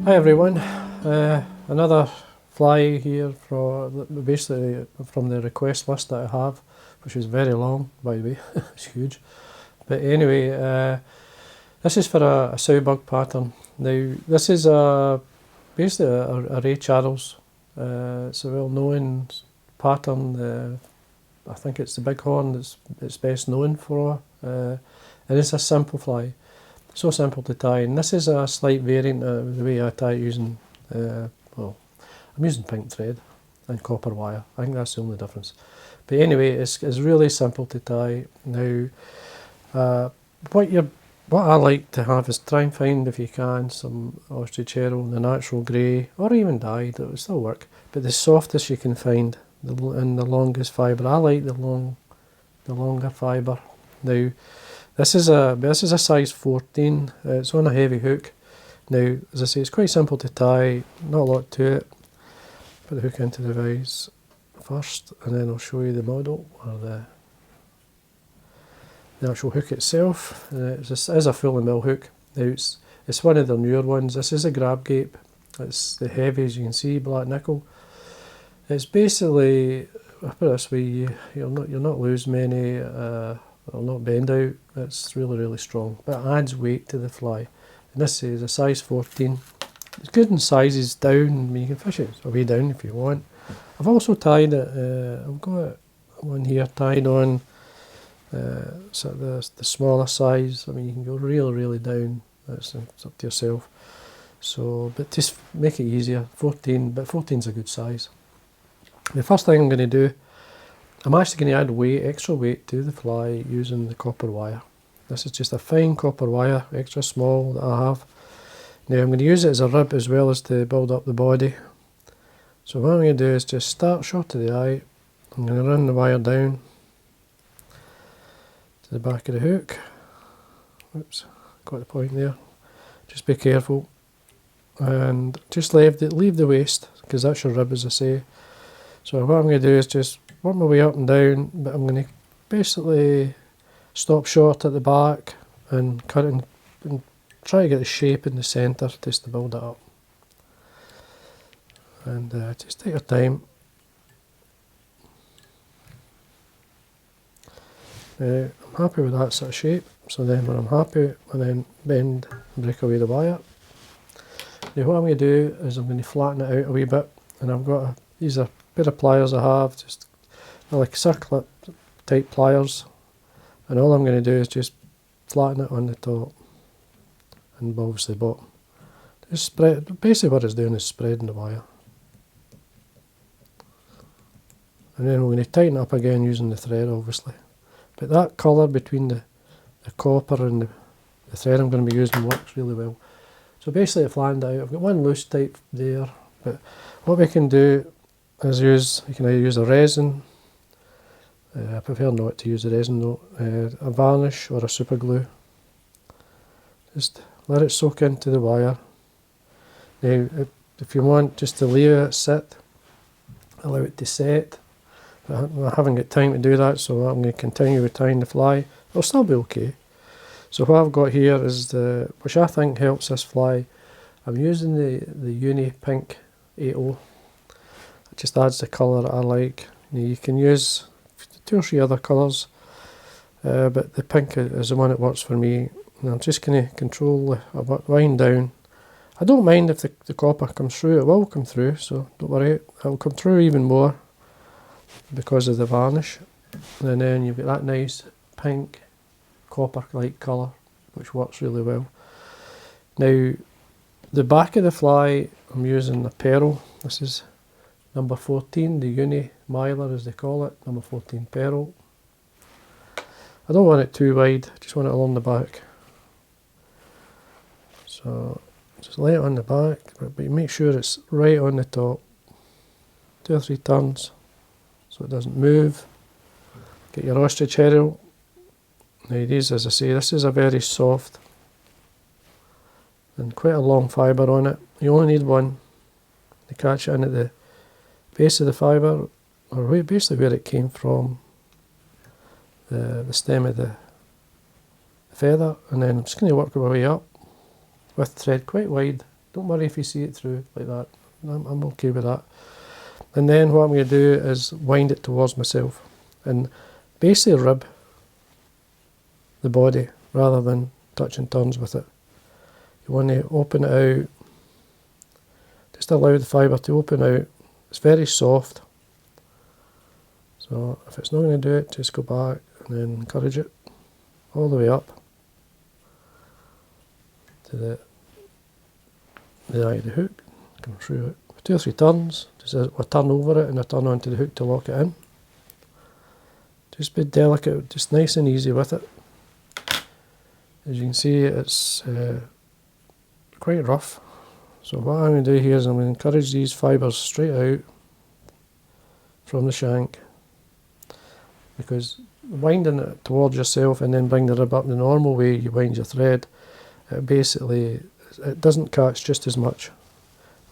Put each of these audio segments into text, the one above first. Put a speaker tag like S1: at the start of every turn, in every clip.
S1: Hi everyone, another fly here basically from the request list that I have, which is very long by the way, it's huge. But anyway, this is for a Sowbug pattern. Now this is basically a Ray Charles. It's a well-known pattern. I think it's the bighorn that's it's best known for. And it's a simple fly. So simple to tie, and this is a slight variant of the way I tie it using, well, I'm using pink thread and copper wire. I think that's the only difference. But anyway, it's really simple to tie. Now, what I like to have is try and find, if you can, some ostrich herring in the natural grey, or even dyed, it will still work. But the softest you can find, and the longest fibre. I like the longer fibre. Now, this is a size 14. It's on a heavy hook. Now, as I say, it's quite simple to tie. Not a lot to it. Put the hook into the vise first, and then I'll show you the model or the actual hook itself. It is a fully mill hook. Now, it's one of the newer ones. This is a grab Gape. It's the heavy, as you can see, black nickel. It's basically, I put it this way, you'll not lose many. It'll not bend out. It's really strong, but it adds weight to the fly. And this is a size 14. It's good in sizes down. I mean, you can fish it away down if you want. I've also tied it. I've got one here tied on sort of the smaller size. I mean, you can go really down. It's up to yourself. So, but just make it easier. 14, but 14 is a good size. The first thing I'm going to do, I'm actually going to add extra weight to the fly using the copper wire. This is just a fine copper wire, extra small, that I have. Now I'm going to use it as a rib as well as to build up the body. So what I'm going to do is just start short of the eye. I'm going to run the wire down to the back of the hook. Oops, got the point there. Just be careful. And just leave the waist, because that's your rib, as I say. So what I'm going to do is just work my way up and down, but I'm going to basically stop short at the back and cut it and try to get the shape in the centre just to build it up. And just take your time. I'm happy with that sort of shape, so then when I'm happy, I then bend and break away the wire. Now what I'm going to do is I'm going to flatten it out a wee bit, and I've got these are a pair of pliers I have, just like circlip type pliers, and all I'm going to do is just flatten it on the top and obviously the bottom. Just spread. Basically what it's doing is spreading the wire, and then we're going to tighten it up again using the thread, obviously. But that colour between the copper and the thread I'm going to be using works really well. So basically I flattened it out. I've got one loose type there, but what we can do is you can either use a resin. I prefer not to use a resin though. A varnish or a super glue. Just let it soak into the wire. Now, if you want just to leave it sit, allow it to set. But I haven't got time to do that, so I'm going to continue with tying the fly. It'll still be okay. So what I've got here is which I think helps this fly. I'm using the Uni Pink 80. It just adds the colour that I like. You can use 2 or 3 other colours, but the pink is the one that works for me. And I'm just going to control the wind down. I don't mind if the copper comes through. It will come through, so don't worry. It will come through even more because of the varnish. And then you've got that nice pink copper-like colour, which works really well. Now, the back of the fly, I'm using a pearl. This is number 14, the Uni Mylar as they call it, number 14 pearl. I don't want it too wide, just want it along the back. So just lay it on the back, but you make sure it's right on the top. 2 or 3 turns so it doesn't move. Get your ostrich herring. Now these, as I say, this is a very soft and quite a long fibre on it. You only need one to catch it in at the base of the fibre, or basically where it came from, the stem of the feather, and then I'm just going to work my way up with thread quite wide Don't worry if you see it through like that. I'm okay with that. And then what I'm going to do is wind it towards myself and basically rib the body rather than touching turns with it. You want to open it out, just allow the fibre to open out. It's very soft, so if it's not going to do it, just go back and then encourage it all the way up to the eye of the hook. Come through it 2 or 3 turns, just a turn over it and a turn onto the hook to lock it in. Just be delicate, just nice and easy with it. As you can see, it's quite rough. So what I'm going to do here is I'm going to encourage these fibres straight out from the shank, because winding it towards yourself and then bring the rib up the normal way you wind your thread, it doesn't catch just as much.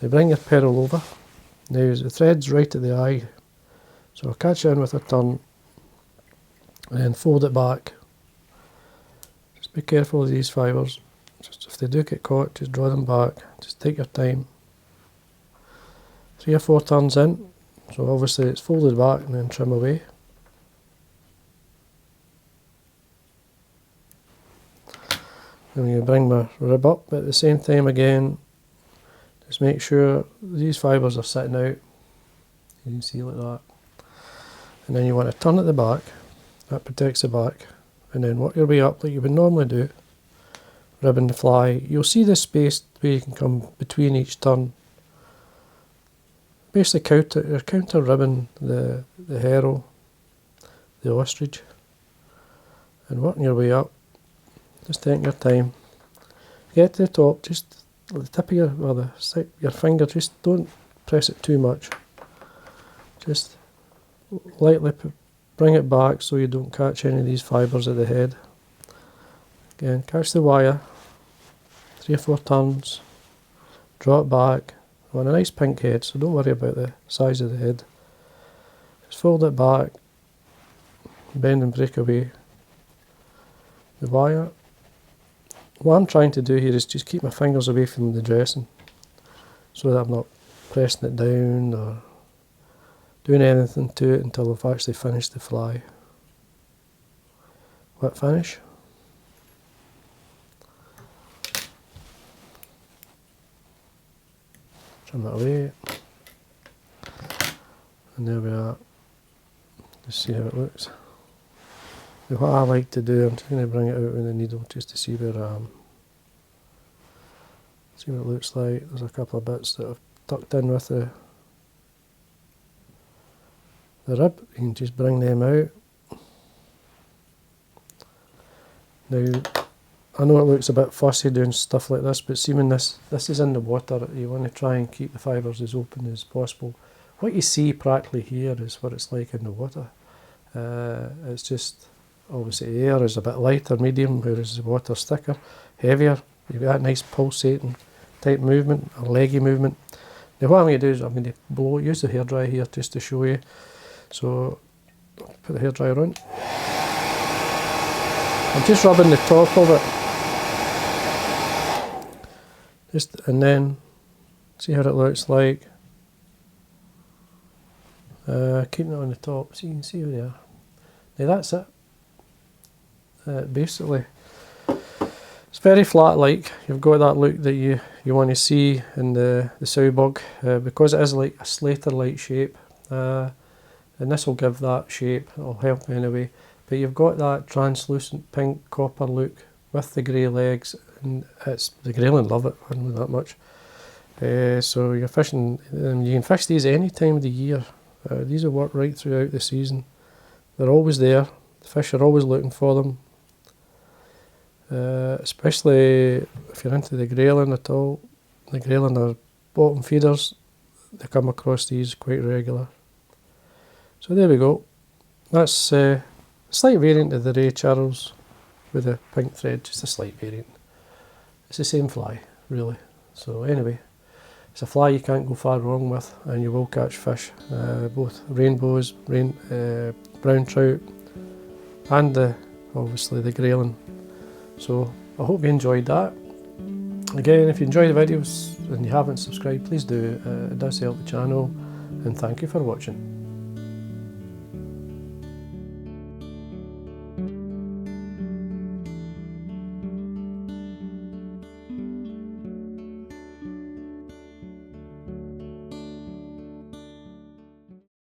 S1: Now bring your pedal over. Now the thread's right at the eye, so I'll catch it in with a turn and then fold it back. Just be careful of these fibres. Just if they do get caught, just draw them back. Just take your time. 3 or 4 turns in, so obviously it's folded back and then trim away. I'm going to bring my rib up, but at the same time again, just make sure these fibres are sitting out. You can see like that. And then you want to turn at the back, that protects the back, and then work your way up like you would normally do, ribbing the fly. You'll see the space where you can come between each turn. Basically you're counter ribbing the harrow, the ostrich, and working your way up. Just taking your time. Get to the top, just the tip of your finger, just don't press it too much. Just lightly bring it back so you don't catch any of these fibres at the head. Again, catch the wire, 3 or 4 turns, draw it back. I want a nice pink head, so don't worry about the size of the head. Just fold it back, bend and break away the wire. What I'm trying to do here is just keep my fingers away from the dressing so that I'm not pressing it down or doing anything to it until I've actually finished the fly. Wet finish. Trim it away. And there we are. Just see how it looks. Now what I like to do, I'm just going to bring it out with the needle just to see where I am. See what it looks like. There's a couple of bits that I've tucked in with the rib. You can just bring them out. Now, I know it looks a bit fussy doing stuff like this, but see when this is in the water, you want to try and keep the fibres as open as possible. What you see practically here is what it's like in the water. It's just, obviously the air is a bit lighter, medium, whereas the water's thicker, heavier. You've got a nice pulsating type movement, a leggy movement. Now what I'm going to do is I'm going to use the hairdryer here just to show you. So, put the hairdryer on. I'm just rubbing the top of it. And then, see how it looks like. Keeping it on the top so you can see where they are. Now that's it. Basically, it's very flat like. You've got that look that you want to see in the Sowbug, because it is like a Slater-like shape. And this will give that shape, it'll help anyway. But you've got that translucent pink copper look with the grey legs, and the greyling love it, I know that much. So you're fishing, you can fish these any time of the year. These will work right throughout the season. They're always there, the fish are always looking for them. Especially if you're into the greyling at all. The greyling are bottom feeders, they come across these quite regular. So there we go. That's a slight variant of the Ray Charles with a pink thread, just a slight variant. It's the same fly, really. So anyway, it's a fly you can't go far wrong with, and you will catch fish, both rainbows, brown trout, and obviously the greyling. So I hope you enjoyed that. Again, if you enjoy the videos and you haven't subscribed, please do. It does help the channel, and thank you for watching.